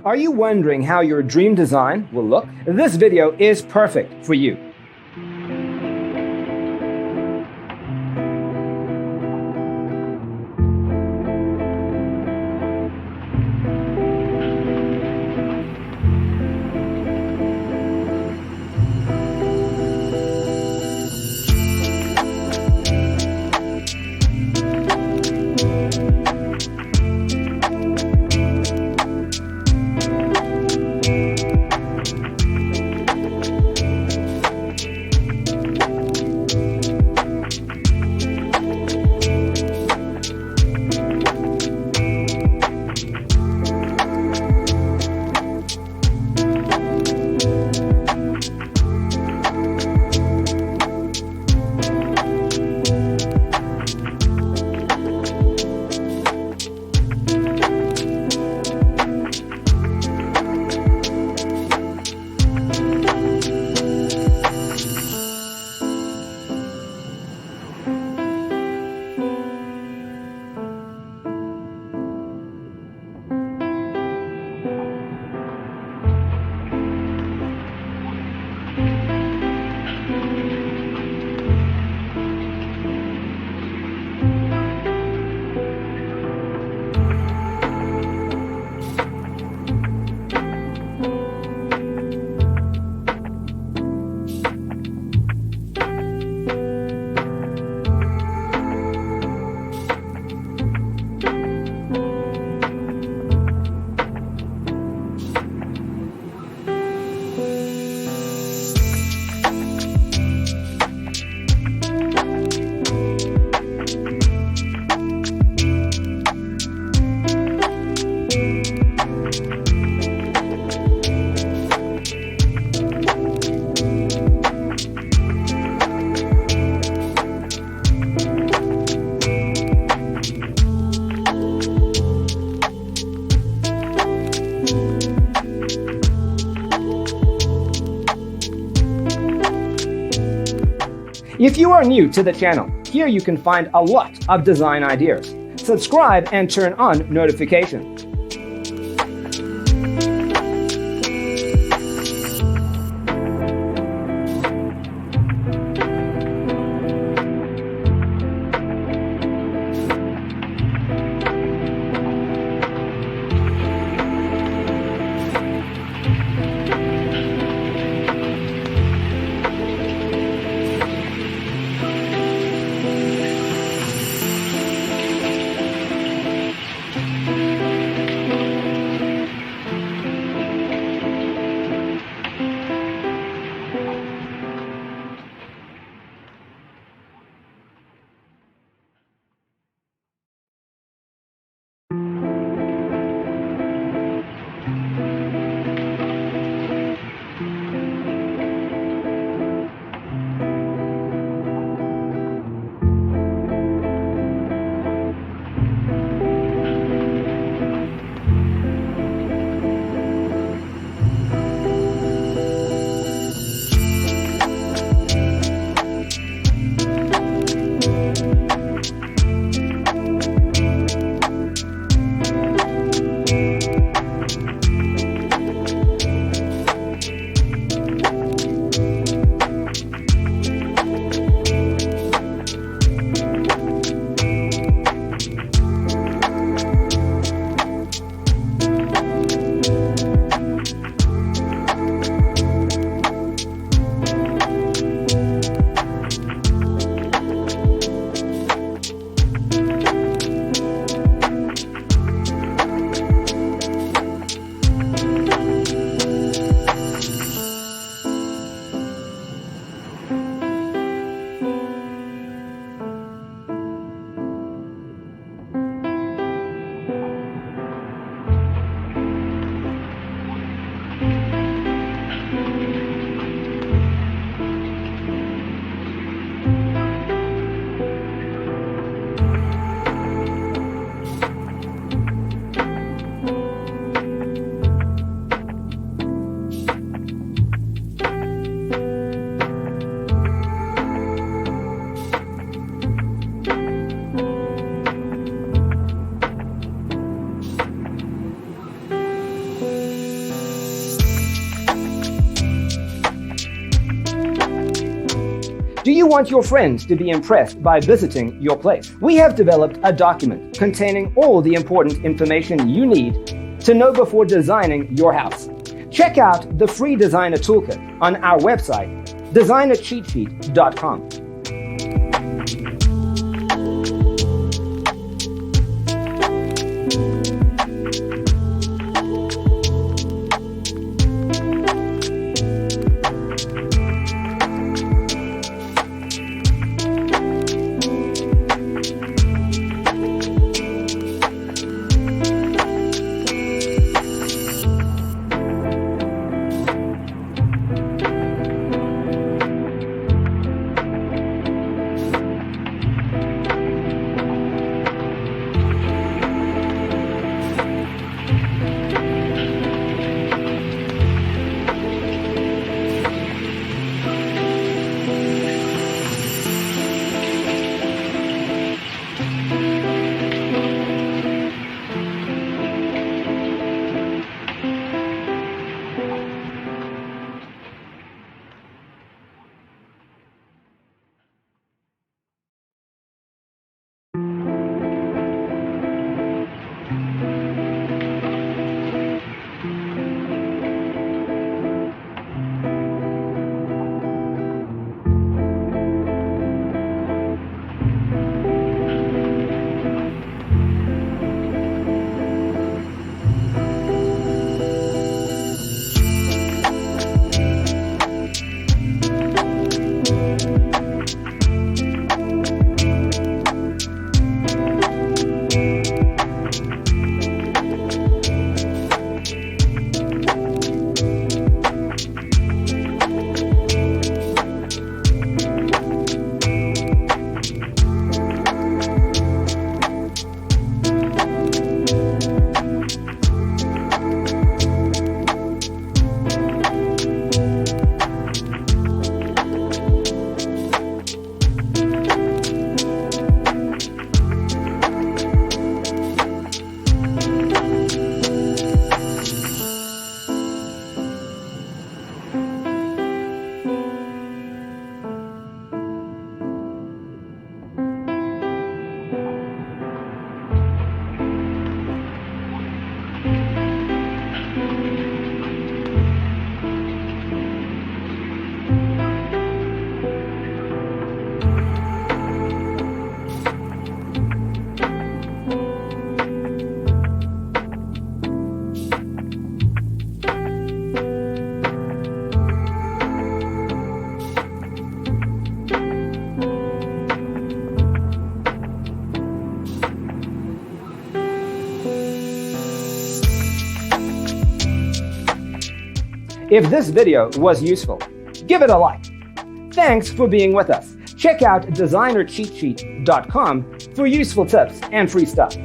Are you wondering how your dream design will look? This video is perfect for you. If you are new to the channel, here you can find a lot of design ideas. Subscribe and turn on notifications. Do you want your friends to be impressed by visiting your place? We have developed a document containing all the important information you need to know before designing your house. Check out the free designer toolkit on our website, designercheatsheet.com. If this video was useful, give it a like. Thanks for being with us. Check out designercheatsheet.com for useful tips and free stuff.